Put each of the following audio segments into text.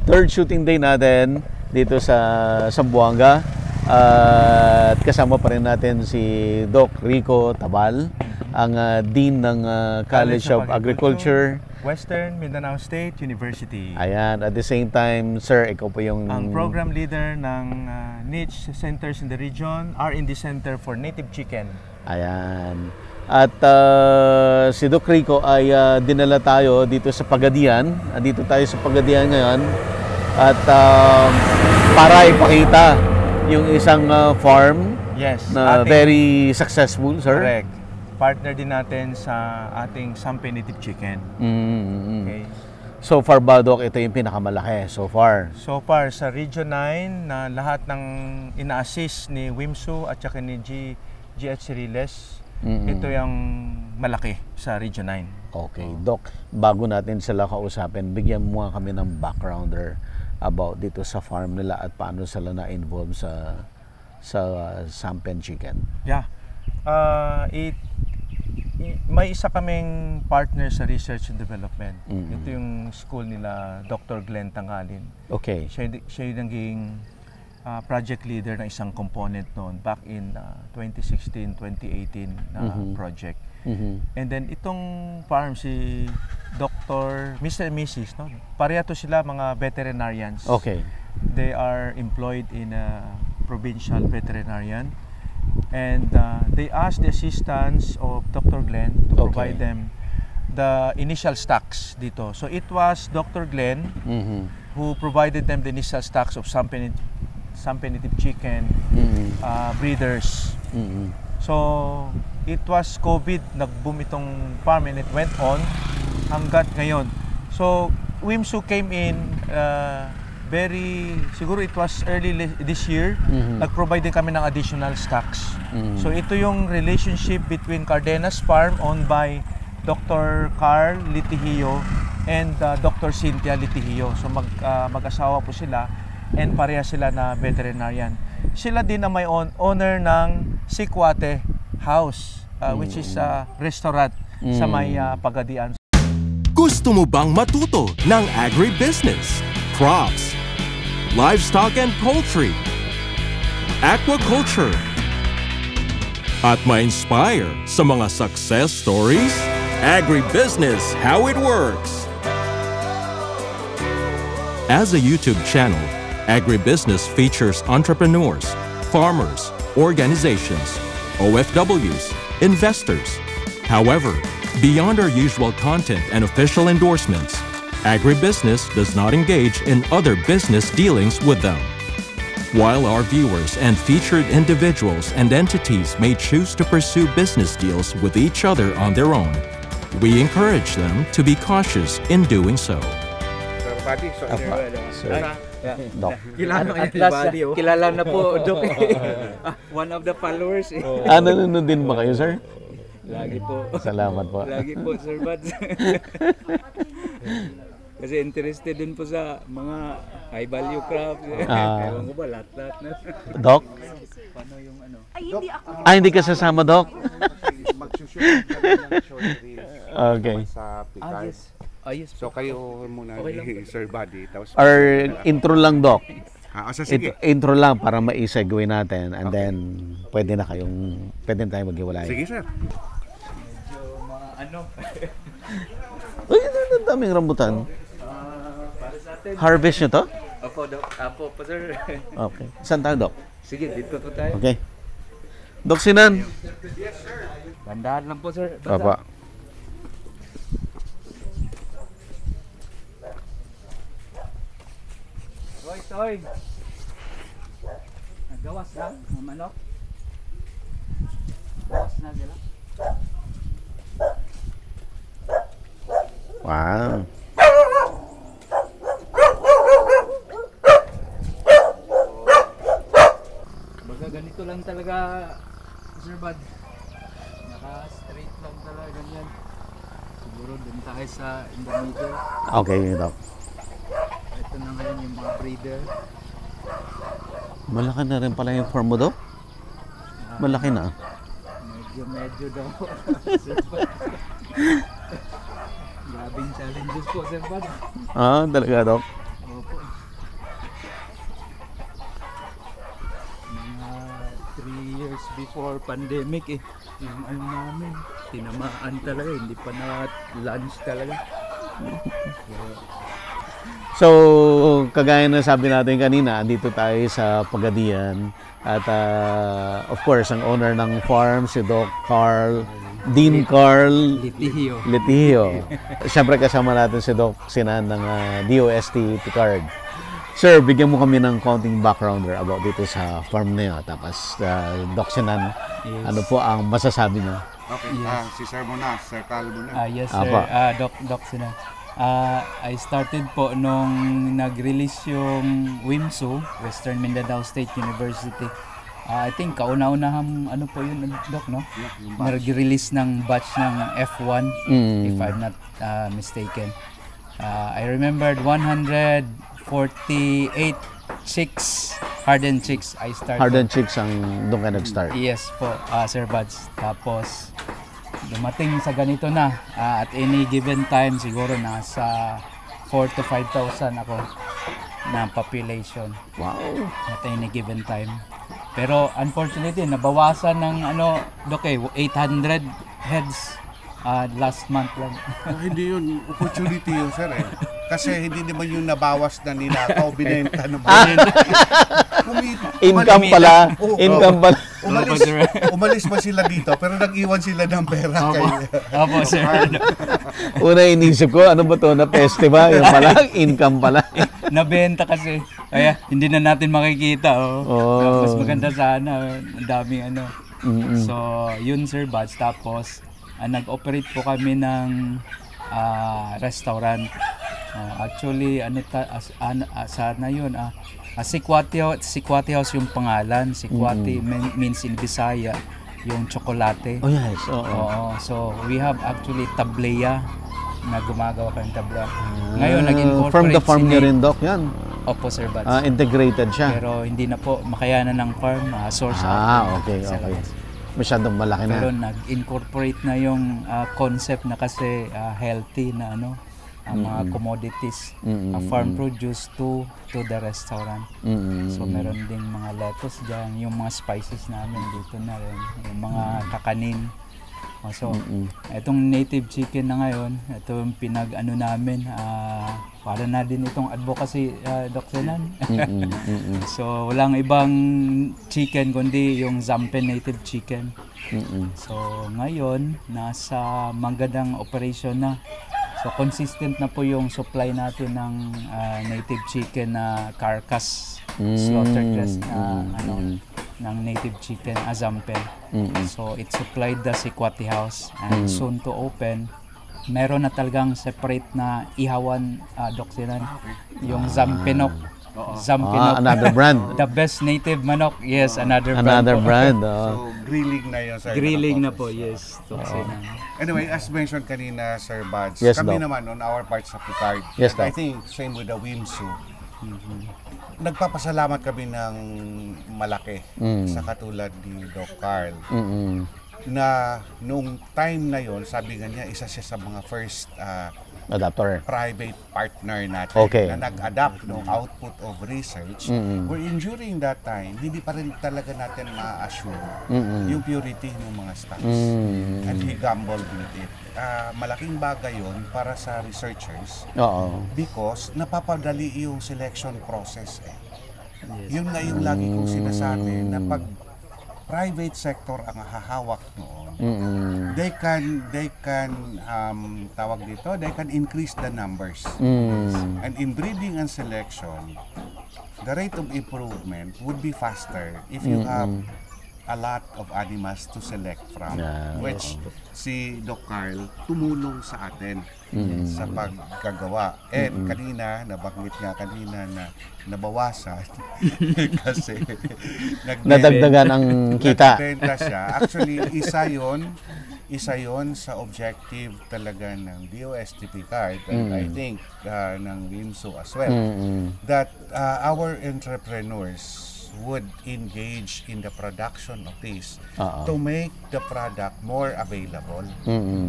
third shooting day natin dito sa Zamboanga. At kasama pa rin natin si Doc Rico Tabal, ang Dean ng College of Agriculture, Western Mindanao State University. Ayan, at the same time, sir, ikaw po yung ang program leader ng niche centers in the region, R&D Center for Native Chicken. Ayan. At si Doc Rico ay dinala tayo dito sa Pagadian. Dito tayo sa Pagadian ngayon. At para ipakita yung isang farm, yes, na very successful, sir. Correct. Partner din natin sa ating Sampe Native Chicken. Okay. So far ba, Doc, ito yung pinakamalaki so far? So far, sa Region 9, na lahat ng ina-assist ni Wimsu at saka ni GH Riles, ito yung malaki sa Region 9. Okay, Doc, bago natin sila kausapin, bigyan mo nga kami ng backgrounder about dito sa farm nila at paano sila na-involve sa Sampen Chicken. Yeah. May isa kaming partner sa research and development. Ito yung school nila, Dr. Glenn Tangalin. Okay. Siya yung naging project leader ng isang component noon back in 2016-2018 na project. And then itong farm, si Dr. Mr. and Mrs. No? Pareha to sila mga veterinarians. Okay. They are employed in a provincial veterinarian. And they asked the assistance of Dr. Glenn to provide them the initial stocks dito. So it was Dr. Glenn who provided them the initial stocks of Sampe Native Chicken breeders. So it was COVID, nag-boom itong farm and it went on hanggat ngayon. So Wimsu came in siguro it was early this year, nag-provide din kami ng additional stocks. So ito yung relationship between Cardenas Farm owned by Dr. Carl Litihio and Dr. Cynthia Litihio. So mag-asawa po sila and pareha sila na veterinarian. Sila din ang may owner ng Sikwate House, which is a restaurant sa may Pagadian. Gusto mo bang matuto ng agribusiness, crops, livestock and poultry, aquaculture, at ma-inspire sa mga success stories? Agribusiness, how it works! As a YouTube channel, Agribusiness features entrepreneurs, farmers, organizations, OFWs, investors. However, beyond our usual content and official endorsements, Agribusiness does not engage in other business dealings with them. While our viewers and featured individuals and entities may choose to pursue business deals with each other on their own, we encourage them to be cautious in doing so. Doc. Kilala na po, Doc. One of the followers. Nanonood din ba kayo, sir? Lagi po. Salamat po. Lagi po, Sir Buds. Kasi interested din po sa mga high value crops. Ewan ko ba, lahat-lahat na. Doc? Paano yung ano? Ay, hindi ako. Hindi ka sasama, Doc? Magsusunod kami ng short reels. Okay. Sa Picard. Yes. So kayo muna ni Sir Buddy. Or intro lang, Doc. Sige. Intro lang para ma-segue natin and then pwede na tayo maghiwalay. Sige, sir. Medyo mga ano. Uy, ang daming rambutan. Para sa atin. Harvest nyo to? Opo, Doc. Apo po, sir. Okay. Saan tayo, Doc? Sige, dito po tayo. Okay. Doc Sinan. Yes, sir. Bandahan lang po, sir. Papa. Toy. Nagawas lang, mga manok. Gawas na sila. Wow. Baga ganito lang talaga, Sir Bud. Naka-straight lang talaga ganyan. Siguro dun tayo sa in the middle. Okay, Doc. Ito na ngayon yung mga breeder. Malaki na rin pala yung farm mo, Doc? Malaki na. Medyo daw. Sir Bud. Grabing challenges po, Sir Bud. Talaga, Doc? Opo. before pandemic eh. Yung ano namin, tinamaan talaga, hindi pa na lunch talaga. So, kagaya na sabi natin kanina, andito tayo sa Pagadian at of course, ang owner ng farm si Doc Carl, Dean Carl Litihio. Litihio. Siyempre kasama natin si Doc Sinan ng DOST Picard. Sir, bigyan mo kami ng konting backgrounder about dito sa farm na yun. Tapos, Doc Sinan, ano po ang masasabi niyo? Okay, si Sir muna, Sir Carl muna. Yes sir, Apa. Doc Sina. I started po nung nag-release yung WIMSU, Western Mindanao State University. I think kauna-unahang ano po yun, Doc, no? Nag-release ng batch ng F1, if I'm not mistaken. I remembered 148 chicks, hardened chicks. I started. Hardened Chicks ang doon ka nag-start. Yes po, Sir Buds. Tapos, dumating sa ganito na. At any given time, siguro nasa 4 to 5,000 ako na population. Wow. At any given time. Pero unfortunately, nabawasan ng Doc, 800 heads last month lang. Hindi yun, opportunity yun, Sir eh. Kasi hindi naman yung nabawas na ninakaw, binenta na binenta. Income pala. Income pala. Umalis ba sila dito, pero nag-iwan sila ng pera kayo. Opo, sir. Una inisip ko, ano ba to na peste ba? Yung pala, income pala. Nabenta kasi. Kaya hindi na natin makikita. Mas maganda sana. Ang daming So, yun Sir Buds. Tapos, nag-operate po kami ng restaurant. Actually, sana yun. Sikwati House yung pangalan. Sikwati means in Bisaya yung tsokolate. Oh yes, Oo. So, we have actually tableya na gumagawa kami tabla. Ngayon, nag-incorporate from the farm niyo rin, Doc, yan. Opo, Sir Buds. Integrated siya. Pero hindi na po makayanan ng farm. Source out. Okay. Sa labas. Masyadong malaki na. Pero nag-incorporate na yung concept na kasi healthy na mga commodities, farm produce to the restaurant. So meron ding mga lettuce dyan, yung mga spices namin dito na rin, yung mga kakanin. So itong native chicken na ngayon, ito yung namin, para na din itong advocacy, Doc Sinan. So walang ibang chicken kundi yung Zampen native chicken. So ngayon, nasa magandang operation na. So consistent na po yung supply natin ng native chicken na carcass, slaughtered breast na ng native chicken, Zampen. So it supplied the Sikwati House and soon to open. Meron na talagang separate na ihawan, Doc Sinan, yung Zampenok. Zampenok. Another brand. The best native manok. Yes, another brand. So, grilling na yun, Sir. Grilling na po, yes. Doc Sinan. Anyway, as mentioned kanina, Sir Buds, Yes, kami Doc. naman on our part sa Picard, Yes, I Doc. think same with the WIMSU, nagpapasalamat kami ng malaki sa katulad ni Doc Carl na nung time na yon, sabi nga niya, isa siya sa mga first Adapter. private partner natin Okay. na nag-adapt ng output of research wherein during that time, hindi pa rin talaga natin ma-assure yung purity ng mga stocks. And he gambled with it. Malaking bagay yon para sa researchers because napapadali yung selection process eh. Yun nga yung lagi kong sinasabi na pag private sector ang hahawak noon, they can tawag dito, they can increase the numbers. And in breeding and selection, the rate of improvement would be faster if you have a lot of animals to select from, which si Doc Carl tumulong sa atin sa paggagawa. And kanina, nabanggit nga kanina na nabawasan kasi Nadagdagan ang kita. nagbenta siya. Actually, isa yon sa objective talaga ng DOST Picard and I think ng WIMSU as well, that our entrepreneurs would engage in the production of this to make the product more available.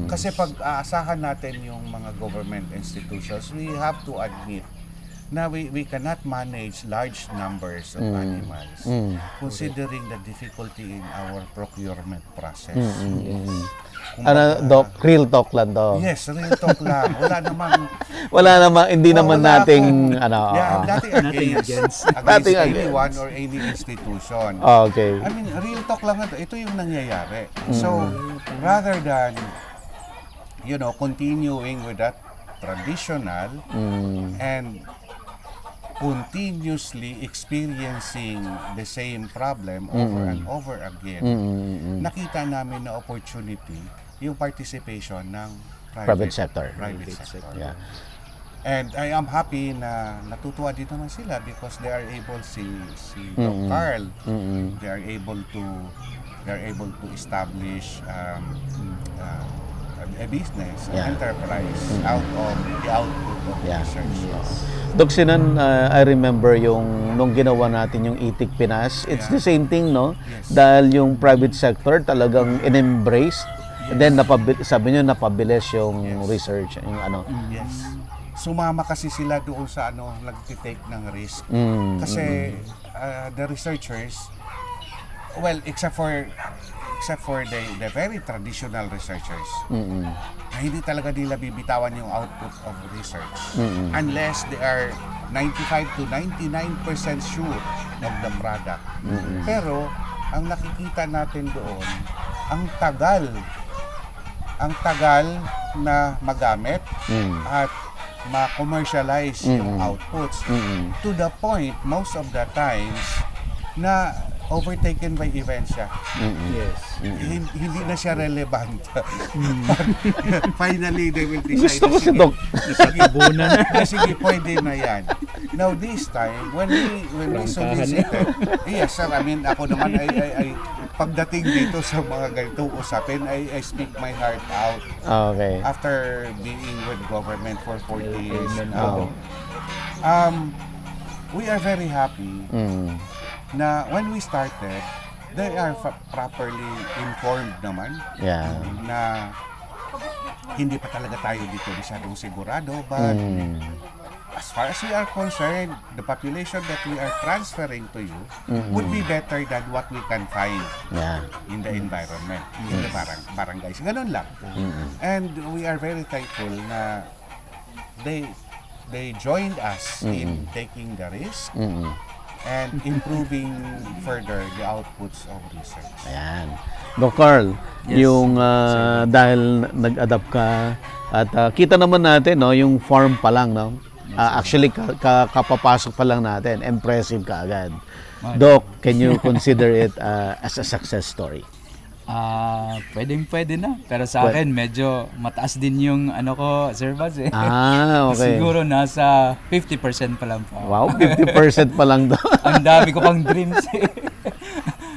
Kasi pag aasahan natin yung mga government institutions, we have to admit na we cannot manage large numbers of animals considering the difficulty in our procurement process. Kumbaga, Doc, real talk lang to. yes, real talk lang. Wala namang, hindi naman wala nating, nothing against Nothing anyone or any institution. Okay. I mean, real talk lang ito. Ito yung nangyayari. So, rather than, continuing with that traditional and continuously experiencing the same problem over and over again, nakita namin na opportunity yung participation ng Private sector. Yeah. And I am happy na natutuwa din naman sila because they are able si Doc Carl, they are able to establish a business, an enterprise out of the output of research. Doc Sinan, I remember nung ginawa natin yung Itik Pinas, it's the same thing, no? Yes. Dahil yung private sector talagang in-embrace, and then sabi nyo napabilis yung research, yung ano. Yes. Sumama kasi sila doon sa nagtitake ng risk. Kasi the researchers, well, except for the very traditional researchers, na hindi talaga nila bibitawan yung output of research unless they are 95 to 99% sure of the product. Pero ang nakikita natin doon, ang tagal na magamit at ma-commercialize yung outputs to the point most of the times na overtaken by events siya. Yes. Hindi na siya relevant. Finally, they will decide. Gusto ko si Doc. Sige, pwede na yan. Now, this time, when we solicited, yes, sir, I mean, ako naman, ay pagdating dito sa mga ganitong usapin, I speak my heart out. Okay. After being with government for 40 years. We are very happy na when we started, they are properly informed naman na hindi pa talaga tayo dito masyadong sigurado, but as far as we are concerned, the population that we are transferring to you would be better than what we can find in the environment, in the barangays. Ganun lang. And we are very thankful na they joined us in taking the risk and improving further the outputs of research. Ayan. Doc Carl, yung dahil nag-adapt ka at kita naman natin, no, yung farm pa lang, no? Actually, kapapasok pa lang natin, impressive ka agad. Doc, can you consider it as a success story? Pwede na. Pero sa akin, medyo mataas din yung Sir Baz eh. Okay. Siguro nasa 50% pa lang po. Wow, 50% pa lang daw. Ang dami ko pang dreams eh.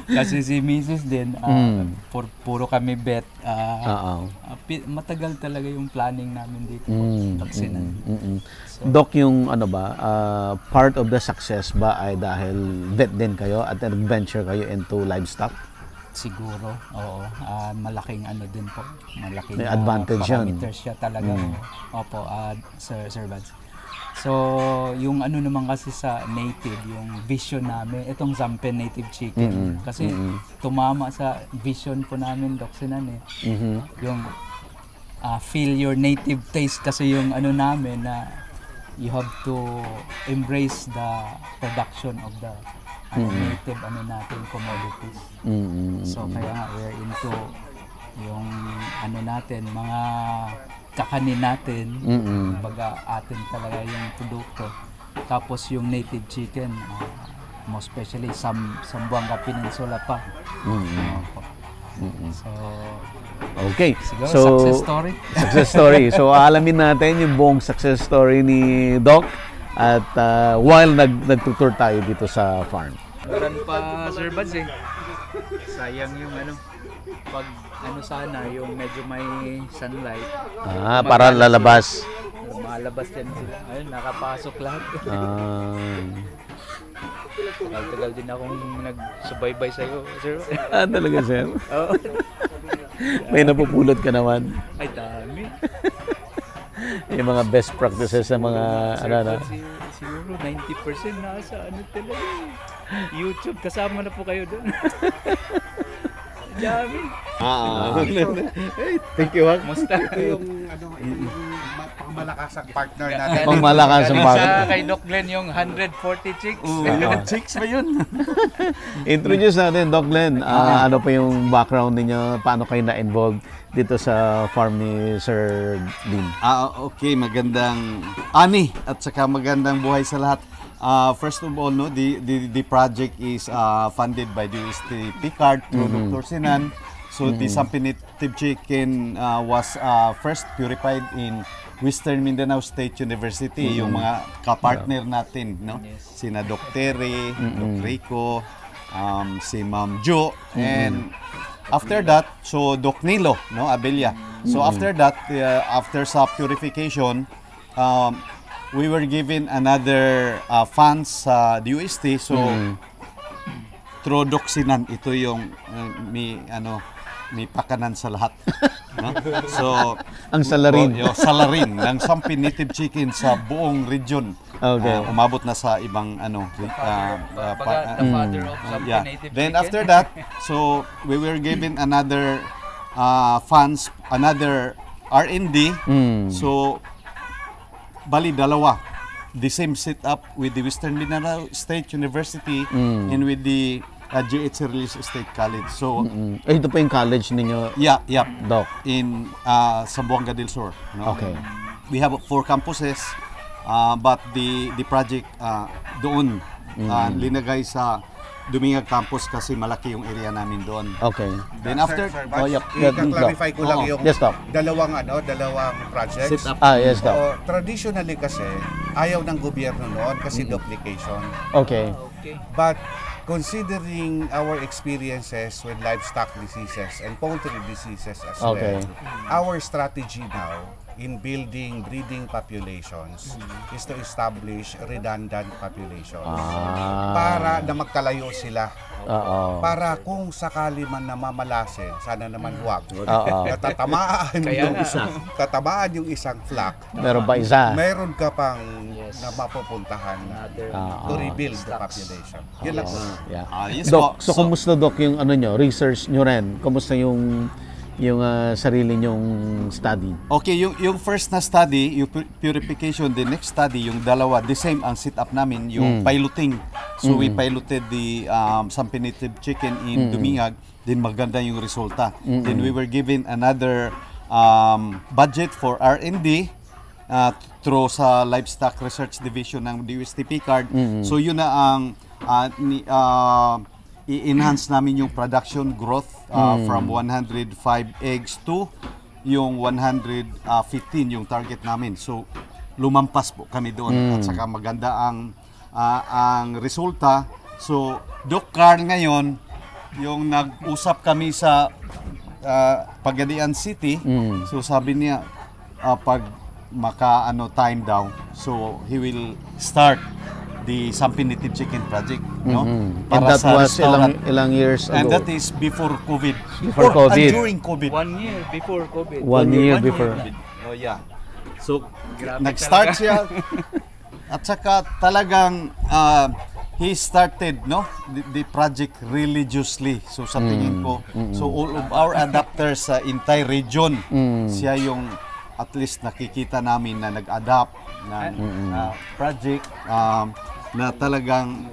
Kasi si Mrs. din, puro kami bet. Matagal talaga yung planning namin dito. Taksinan. Doc, yung part of the success ba ay dahil vet din kayo at nag-venture kayo into livestock? Siguro, oo. Malaking din po. Malaking may advantage yan. Parameters siya talaga. Opo, Sir Bads. So, yung naman kasi sa native, yung vision namin, itong Zampen Native Chicken. Kasi tumama sa vision po namin, Doc Sinan eh. Yung feel your native taste kasi yung namin na you have to embrace the production of the native natin commodities. So kaya nga we're into yung natin, mga kakanin natin, baga atin talaga yung produkto. Tapos yung native chicken, most especially Zamboanga Peninsula pa. So okay. Siguro, So success story. Success story. So alamin natin yung buong success story ni Doc at while nagtutur tayo dito sa farm. Meron pa Sir Bads eh. Sayang yung pag sana yung medyo may sunlight. Para lalabas. Malabas yan sila. Ayun, nakapasok lahat. Tagal din akong nagsubaybay sa'yo, Sir. Talaga, sir? Oo. May napupulot ka naman. Ay, dami. Yung mga best practices sa mga Si 90% nasa ano talaga. YouTube, kasama na po kayo doon. Dami. Thank you, Hak. Musta? Ito yung pangmalakasang partner natin. Pangmalakas ang Sa kay Doc Glenn yung 140 chicks. Chicks ba yun? Introduce natin, Doc Glenn. Ano pa yung background ninyo? Paano kayo na-involved dito sa farm ni Sir Dean? Okay, magandang ani at saka magandang buhay sa lahat. First of all, no, the project is funded by the UST Picard through Dr. Sinan. So the Sampinative chicken was first purified in Western Mindanao State University. Yung mga kapartner natin, no, sina Doc Terry, Doc Rico, si Ma'am Jo, and after that, so Doc Nilo, no, Abella. So after that, after sa purification, we were given another funds sa DUST. So through Doc Sinan, ito yung may pakanan sa lahat. No? So Ang salarin. yung salarin ng Sampinative chicken sa buong region. Okay. Umabot na sa ibang The father of yeah. Sampinative Then chicken. after that, so we were given another funds, another R&D. So bali dalawa. The same setup with the Western Mindanao State University and with the GH Religious State College. So Ito pa yung college ninyo, yeah, Doc. in Zamboanga del Sur. No? Okay. We have 4 campuses, but the project doon linagay sa Dumingag campus kasi malaki yung area namin doon. Okay. Then after, Sir, Doc. clarify ko lang yung Yes, Doc. dalawang projects. Set up. Yes, Doc. So, traditionally kasi ayaw ng gobyerno noon kasi duplication. Okay. Okay. But considering our experiences with livestock diseases and poultry diseases as Okay. well, our strategy now in building breeding populations is to establish redundant populations para na magkalayo sila. Oo. Para kung sakali man na mamalasin, sana naman huwag. Oo. Tatamaan yung isang flock. Meron pa isa. Meron ka pang na mapupuntahan to Oo. rebuild the population. Yun lang po. Yeah. yes Doc, po. so kumusta, Doc, yung ano nyo, research nyo rin? Kumusta yung sarili nyong study? Okay, yung first na study, yung purification, the next study, yung dalawa, the same ang setup namin, yung piloting. So we piloted the Sampinative chicken in Dumingag, then maganda yung resulta. Then we were given another budget for R&D through sa Livestock Research Division ng DUST Picard. So yun na ang i-enhance namin yung production growth from 105 eggs to yung 115 yung target namin. So lumampas po kami doon at saka maganda ang resulta. So Doc Carl ngayon, yung nag-usap kami sa Pagadian City, so sabi niya pag time daw, so he will start the Sampinative chicken project, no? And that was ilang years ago? And that is before COVID. Before COVID. During COVID. 1 year before COVID. 1 year before. Oh yeah. So Grabe nag-start siya at saka talagang he started, no, the project religiously. So sa tingin ko, so all of our adapters sa entire region, siya yung at least nakikita namin na nag-adapt ng project na talagang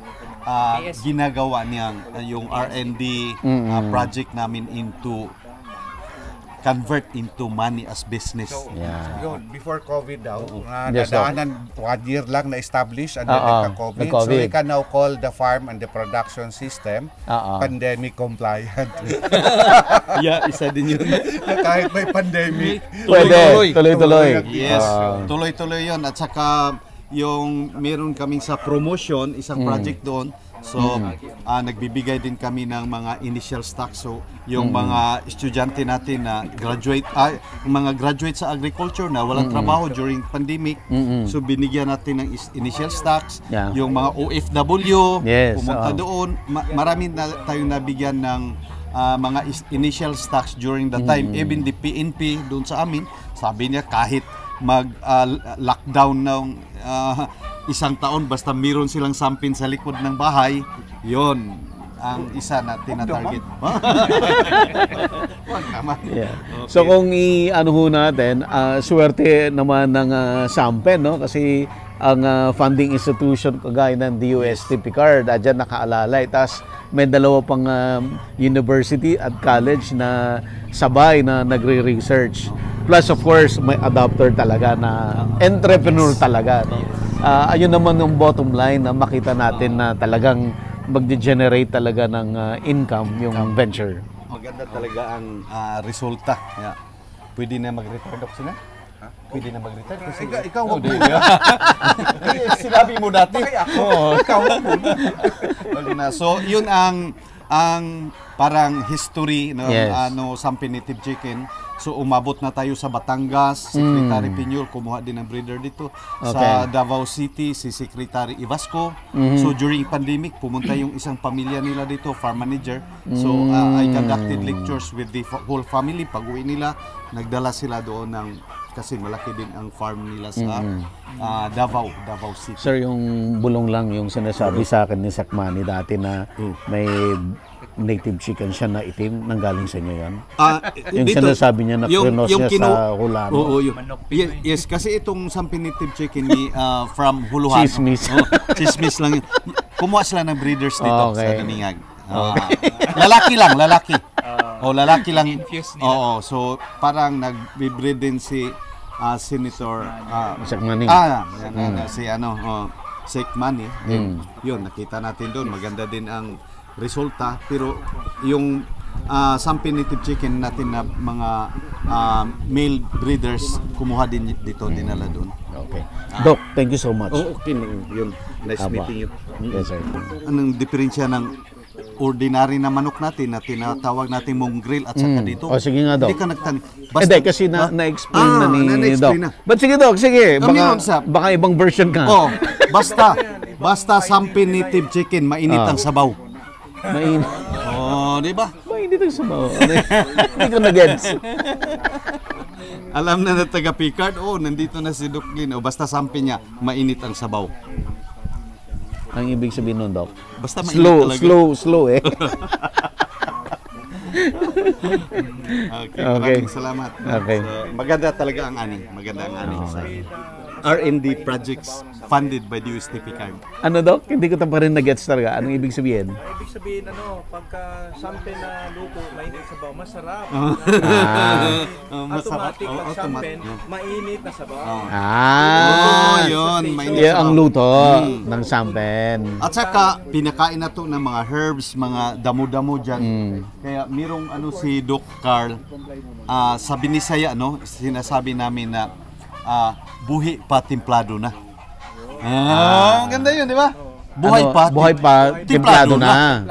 ginagawa niyang yung R&D project namin into convert into money as business. Yun, before COVID daw, Yes, Doc. nadaanan 1 year lang na-establish and then nagka-COVID. So nag-COVID. we can now call the farm and the production system pandemic compliant. Yeah, isa din yun. Kahit may pandemic. Pwede, tuloy-tuloy. Yes, tuloy-tuloy yun. At saka yung meron kaming sa promotion, isang project doon. So, nagbibigay din kami ng mga initial stock. So, yung mga estudyante natin na graduate, mga graduate sa agriculture na walang trabaho during pandemic. So, binigyan natin ng initial stocks. Yeah. Yung mga OFW, Yes, pumunta doon. Marami na tayong nabigyan ng mga initial stocks during the time. Even the PNP doon sa amin, sabi niya kahit mag-lockdown ng isang taon basta meron silang sampin sa likod ng bahay, yon ang isa na tina-target. Wag naman. Yeah. So kung i-ano ho natin, swerte naman ng Sampen, no? Kasi ang funding institution kagaya ng DOST Picard, dyan nakaalalay. Tapos may dalawa pang university at college na sabay na nagre-research. Plus of course, may adopter talaga na entrepreneur talaga. No? Ayun naman yung bottom line na makita natin na talagang mag-generate talaga ng income yung venture. Maganda talaga ang resulta. Yeah. Pwede na mag-retire, Dok, sila? Pwede na mag-retire kasi Ikaw wag mo. sinabi mo dati. Ikaw wag mo. Na. So, yun ang parang history no Yes. Sampen Native Chicken. So umabot na tayo sa Batangas, Secretary Pinyol kumuha din ng breeder dito. Sa Davao City si Secretary Ivasco. So during pandemic pumunta yung isang pamilya nila dito, farm manager. So I conducted lectures with the whole family. Pag-uwi nila, nagdala sila doon ng kasi malaki din ang farm nila sa Davao City. Sir, yung bulong lang yung sinasabi sa akin ni Sakmani dati na may native chicken siya na itim, nanggaling sa inyo yan? Yung dito, sinasabi niya na krinos niya sa Hulano. Oo, yes, kasi itong Sampen Native Chicken ni from Huluhan. Chismis. Chismis lang yun. Kumuha sila ng breeders dito Okay. sa Daningag. Lalaki lang. Lalaki lang. Oo, so parang nag-breed din si Senator Sakmani. si Sekmani. Yun, nakita natin doon. Maganda din ang resulta, pero yung Sampen Native Chicken natin na mga male breeders kumuha din dito, dinala doon. Okay. Doc, thank you so much. Okay, yun. Nice meeting you. Yes, sir. Anong diferensya ng ordinary na manok natin na tinatawag natin mong grill at saka dito? Sige nga, Doc. Hindi ka nagtanim. Hindi, kasi na-explain na ni na-explain Doc. na. But sige, Doc, sige. Meron sa- Baka ibang version ka. Basta Sampen Native Chicken, mainit ang sabaw. Mainit. Di ba? Mainit ang sabaw. Hindi ko na-gets. Alam na taga Picard, nandito na si Doc Lin. Basta Sampen niya, mainit ang sabaw. Ang ibig sabihin nun, Doc? Basta mainit talaga. Slow eh. Okay, maraming salamat. Okay. So, maganda talaga ang ani. Sa R&D projects funded by DOST Picard. Ano, Doc? Hindi ko pa rin na-gets talaga. Anong ibig sabihin? Ibig sabihin, pagka Sampen na luto, mainit sabaw, masarap. Automatic pag Sampen, mainit na sabaw. Yun. Mainit Yan sabaw. ang luto ng Sampen. At saka, pinakain na to ng mga herbs, mga damo-damo dyan. Kaya mirong si Doc Carl, sa Binisaya, sinasabi namin na buhi pa timplado na. Ganda yun, di ba? Buhay pa, timplado na.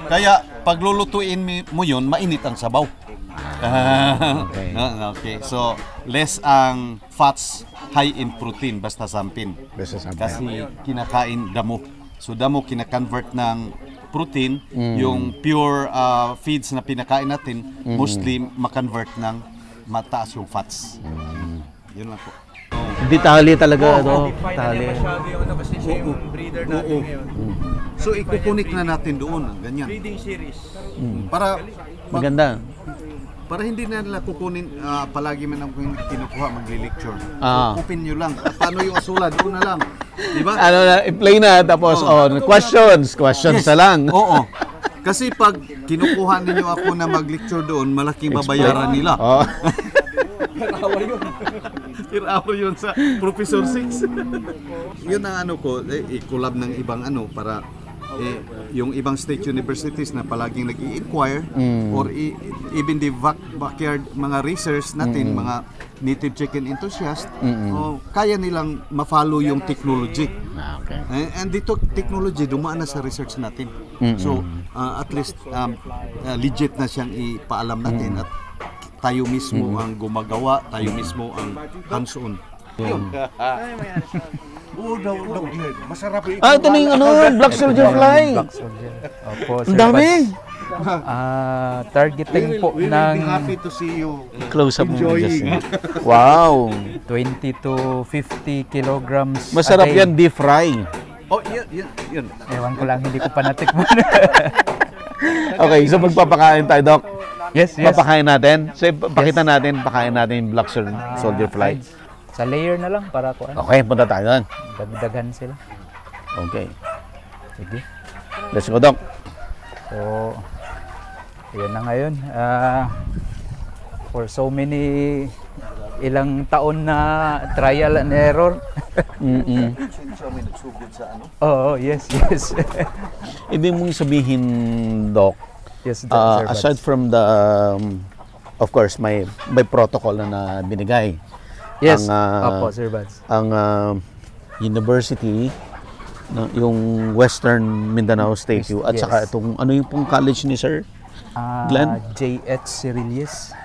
Kaya paglulutuin mo yun, mainit ang sabaw. Okay. Okay. So, less ang fats, high in protein, basta Sampen. Basta Sampen. Kasi kinakain damo. So, damo kinakonvert ng protein. Yung pure feeds na pinakain natin, mostly makonvert ng mataas yung fats. Yun lang po. Hindi tali talaga, Doc. Tali. Masyado yung kasi siya yung breeder natin ngayon. So, ikukunik na natin doon. Ganyan. Breeding series. Para Maganda. hindi na nila kukunin palagi man ang kinukuha magli-lecture. Ah. So, open nyo lang. At paano yung asula? Doon na lang. Di ba? Ano na, i-play na, tapos, questions na lang. Oo. Kasi pag kinukuha ninyo ako na mag-lecture doon, malaking babayaran nila. Oh. Tirawa yun sa Professor 6. Yun ang i-collab ng ibang para yung ibang state universities na palaging nag-i-inquire or even the backyard mga research natin, mga native chicken enthusiasts, kaya nilang ma-follow yung technology. Okay. And dito, technology, dumaan na sa research natin. So, at least, legit na siyang ipaalam natin at tayo mismo ang gumagawa, tayo mismo ang hands-on. Masarap. Ito na yung Black Soldier Fly. Opo, Ang dami. Targeting po We will ng be happy to see you. Close up mo, Enjoying. Justin. Wow! 20 to 50 kilograms Masarap a day. yan, deep fry. Oh, yun. Ewan ko lang, hindi ko pa natikman. Okay, so magpapakain tayo, Doc. Yes, yes. Papakain natin. So, pakita natin, pakain natin yung black soldier fly. Sa layer na lang para ko ano, Okay, punta tayo doon. dagdagan sila. Okay. Sige. Let's go, Doc. So, yun na ngayon. For so many, ilang taon na trial and error. Mm-mm. Oo, yes. Ibig mong sabihin, Doc, Yes, Sir Buds. aside from the, of course, may protocol na binigay. Yes, ang, opo, Sir Buds. Ang university, yung Western Mindanao State U, at Yes. saka itong, ano yung pong college ni Sir? Glenn? J.H. Cerilles.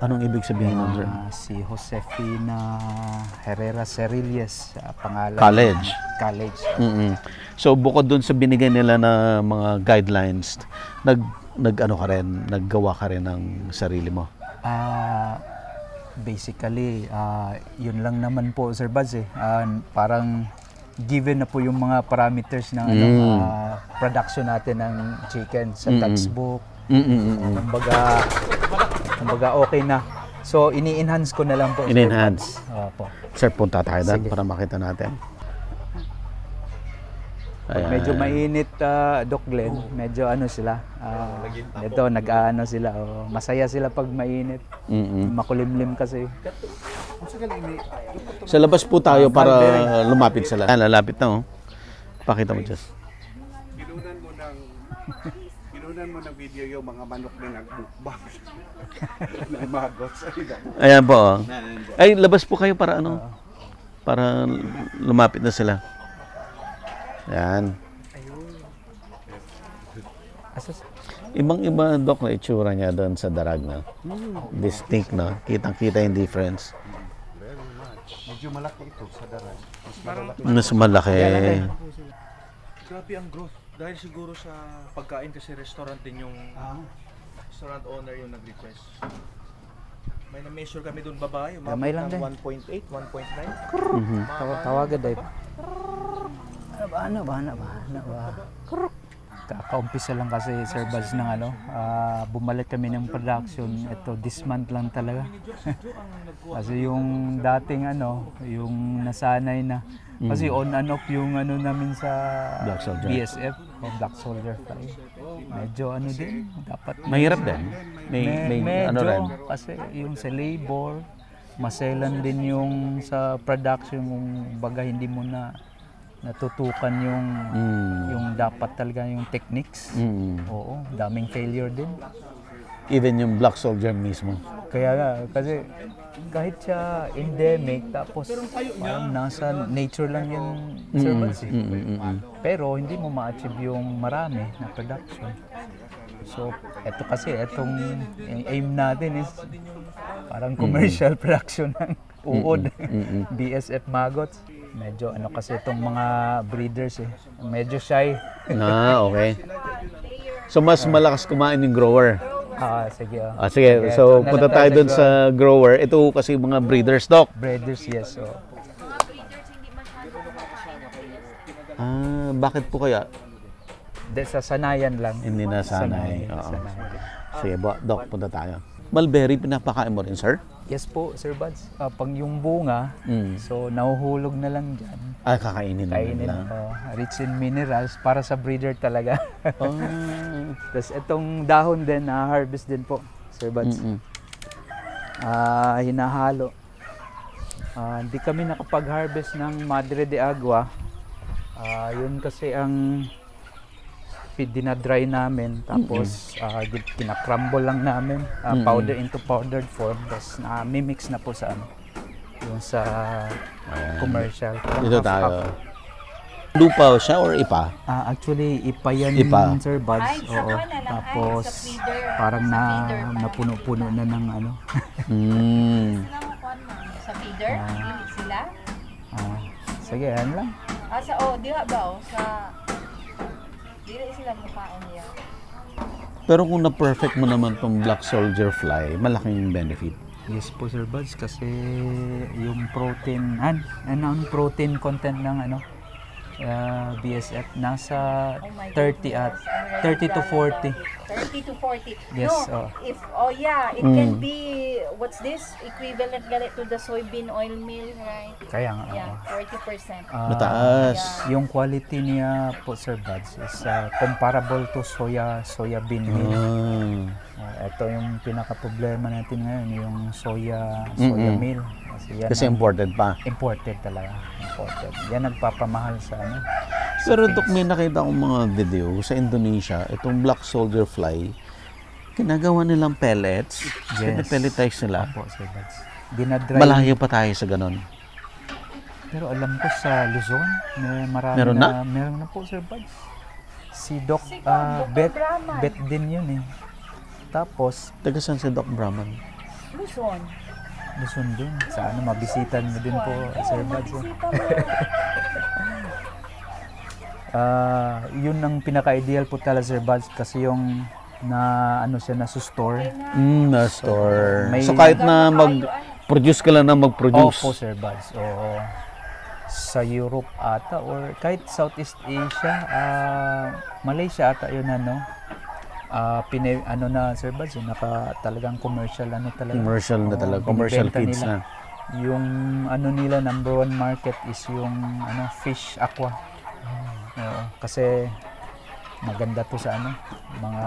Anong ibig sabihin nun, Sir? Si Josefina Herrera Cerilles, pangalan. College. College. Mm-mm. So, bukod dun sa binigay nila na mga guidelines, naggawa ka rin ng sarili mo? Basically, yun lang naman po, Sir Buds eh. Parang given na po yung mga parameters ng production natin ng chicken sa textbook. Kumbaga okay na. So, ini-enhance ko na lang po. In-enhance. Opo. Sir, punta tayo doon Sige. para makita natin. Pag medyo mainit, Doc Glenn, medyo ano sila, ito, nag-ano sila, masaya sila pag mainit. Makulimlim kasi. Sa labas po tayo para lumapit sila. Lalapit na, oh. Pakita mo, Jess. Ginunan mo ng video yung mga manok na nagmukbang. Nagmagos. Ayan po, oh. Ay, labas po kayo para ano? Para lumapit na sila. Ayan. Ibang-iba, Doc, na itsura niya doon sa darag na. Distinct, no? Kitang-kita yung difference. Medyo malaki ito sa daras. Mas malaki. Grabe ang growth. Dahil siguro sa pagkain kasi restaurant din yung restaurant owner yung nag-request. May na-measure kami doon babae. Gamay lang din. 1.8, 1.9. Tawagan dahil. Ano ba? Kaka-umpisa lang kasi, Sir Buds, ng ano, bumalik kami ng production. Ito, this month lang talaga. Kasi yung dating ano, yung nasanay na. Kasi on and off yung ano namin sa Black Soldier. BSF, o Black Soldier Fly. Medyo ano din, dapat. Mahirap din. May ano medyo, rin. kasi yung sa labor, maselan din yung sa production, kung baga hindi mo na natutukan yung dapat talaga yung techniques. Oo, daming failure din. Even yung Black Soldier mismo. Kaya nga, kasi kahit siya endemic, tapos parang nasa nature lang yung Sir Buds eh. Pero hindi mo ma-achieve yung marami na production. So, eto kasi, etong aim natin is parang commercial production ng uod. BSF Magots. Medyo ano kasi itong mga breeders eh. Medyo shy. Okay. So, mas malakas kumain yung grower. Sige. Sige, so punta tayo dun sa grower. Ito kasi mga breeders, Doc. Breeders, yes. So, Bakit po kaya? sa sanayan lang. Hindi nasanay. Oo. Sanayan. Sige, Doc, punta tayo. Mulberry, pinapakain mo rin, sir? Yes po, Sir Buds. Pag yung bunga, so nahuhulog na lang dyan. Kakainin na Kainin, lang. rich in minerals para sa breeder talaga. Tapos itong dahon din, na-harvest din po, Sir Buds. Hinahalo. Hindi kami nakapag-harvest ng Madre de Agua. Yun kasi ang dinadry namin, tapos kinakramble lang namin, powder into powdered form, tapos mimix na po sa ano, yung sa commercial. Dito tayo. Lupa siya or ipa? Actually, ipa yan, Ipa. Sir Buds. Ay, sa Oo. kuwan na lang. Tapos, Ay, sa feeder. parang Sa feeder pa. napuno-puno na ng ano. Sila mo kuwan man. Sa feeder? Dili sila? Sige, yan lang. Diha ba sa... Dili sila mukhaon niya. Pero kung na-perfect mo naman tong black soldier fly, malaking benefit. Yes po Sir Buds, kasi yung protein, ang protein content ng BSF nasa Oh my 30 at 30 to 40. 30 to 40. Yes, No, oh. it can be, what's this? Equivalent galit to the soybean oil meal, right? Kaya nga, Yeah, oo. 40%. Mataas. Yung quality niya po Sir Buds is comparable to soya bean meal. Ito yung pinaka-problema natin ngayon, yung soya meal. Kasi imported pa. Imported talaga. Imported. Yan nagpapamahal sa Pero Dok, may nakita akong mga video sa Indonesia, itong black soldier fly, ginagawa nilang pellets. Yes. Pinapelletize nila. po Sir Buds. Dinadry. Malayo pa tayo sa ganon. Pero alam ko sa Luzon, may marami Meron na? Meron na po Sir Buds. Si Doc Dr. Brahman. Bet din yun eh. Tapos, Taga saan si Doc Brahman? Luzon. Luzon din. Sana mabisitan mo din po, Sir Buds. Bisita mo. Yun ang pinaka-ideal po talaga Sir Buds kasi yung na siya na store. Na store. May- So kahit na mag-produce ka lang na mag-produce. Opo Sir Buds. Oo. Sa Europe ata or kahit Southeast Asia, Malaysia ata yun na Sir Buds, yung talagang commercial talaga. Commercial na Oo, talaga. Commercial binibenta feeds nila. na. Yung nila number one market is yung fish aqua. Oo, kasi maganda to sa mga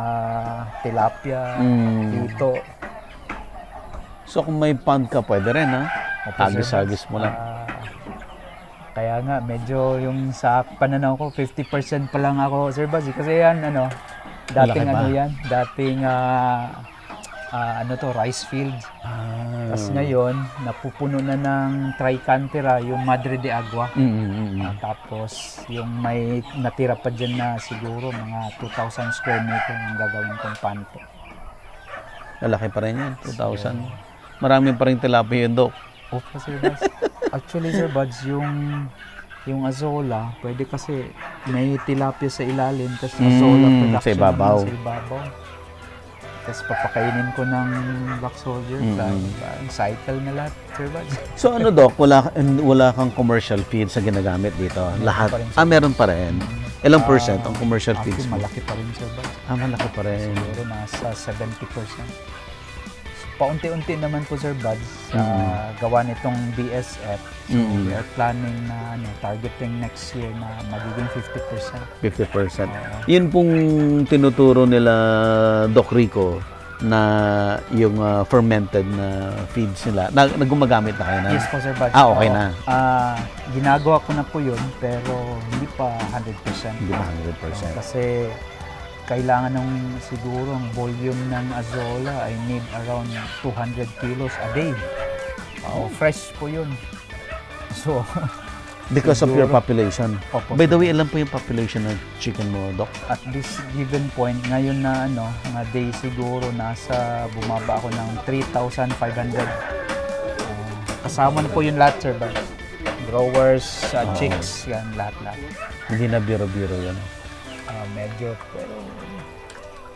tilapia, dito. So kung may pond ka, pwede rin ha? Opo, Sir Hagis-hagis mo lang. Kaya nga, medyo yung sa pananaw ko, 50% pa lang ako, Sir Buds. Kasi yan, dating Malaki pa. dating rice field. Tapos ngayon, napupuno na ng Tricantera, yung Madre de Agua. Tapos, yung may natira pa dyan na siguro mga 2,000 square meter yung gagawin kong panto. Lalaki pa rin yan, 2,000. Marami pa rin tilapia yun, Dok. Opo, Sir Buds. Actually, Sir Buds, yung azola, pwede kasi may tilapia sa ilalim, tapos azola production sa ibabaw. naman sa ibabaw. Tapos papakainin ko ng black soldier, cycle na lahat, Sir Buds. So Dok, wala kang commercial feed sa ginagamit dito? Lahat? pa rin, Sir. Meron pa rin. Ilang percent ang commercial Actually, feeds mo? malaki pa rin, Sir Buds. Malaki pa rin. Siguro nasa 70%. Paunti-unti naman po Sir Buds, gawa nitong BSF. So we are planning na targeting next year na magiging 50%. 50%. Yun pong tinuturo nila Doc Rico na yung fermented na feeds nila. Gumagamit na kayo na? Yes po Sir Buds. Okay na. Ginagawa ko na po yun pero hindi pa 100%. Hindi pa 100%. Kasi kailangan ng siguro ang volume ng azola I need around 200 kilos a day. Fresh po yun. So, Because of your population. Opo, By the way, ilan po yung population ng chicken mo, Doc? at this given point, ngayon na mga day siguro nasa bumaba ako ng 3,500. Kasama na po yung lahat, Sir Buds. Growers, chicks, yan, lahat-lahat. Hindi na biro-biro yan. Medyo, pero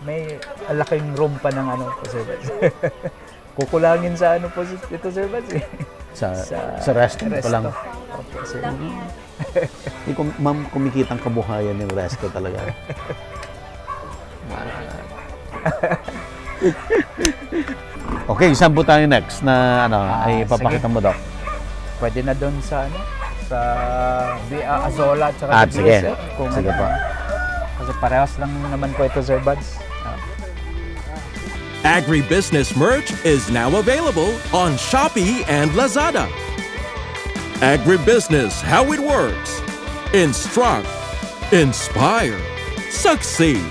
may alaking room pa ng Sir Buds. Kukulangin sa po ito, Sir Buds. Sa restaurant pa lang. Opo, Sir. Ma'am, kumikitang kabuhayan yung resto talaga. Okay, saan po tayo next na ay papakita mo, Doc? Pwede na doon sa sa Azola at saka sa Sige. BSF. Sige po. Kasi parehas lang naman po ito, Sir Buds. Agribusiness merch is now available on Shopee and Lazada. Agribusiness, how it works. Instruct, inspire, succeed.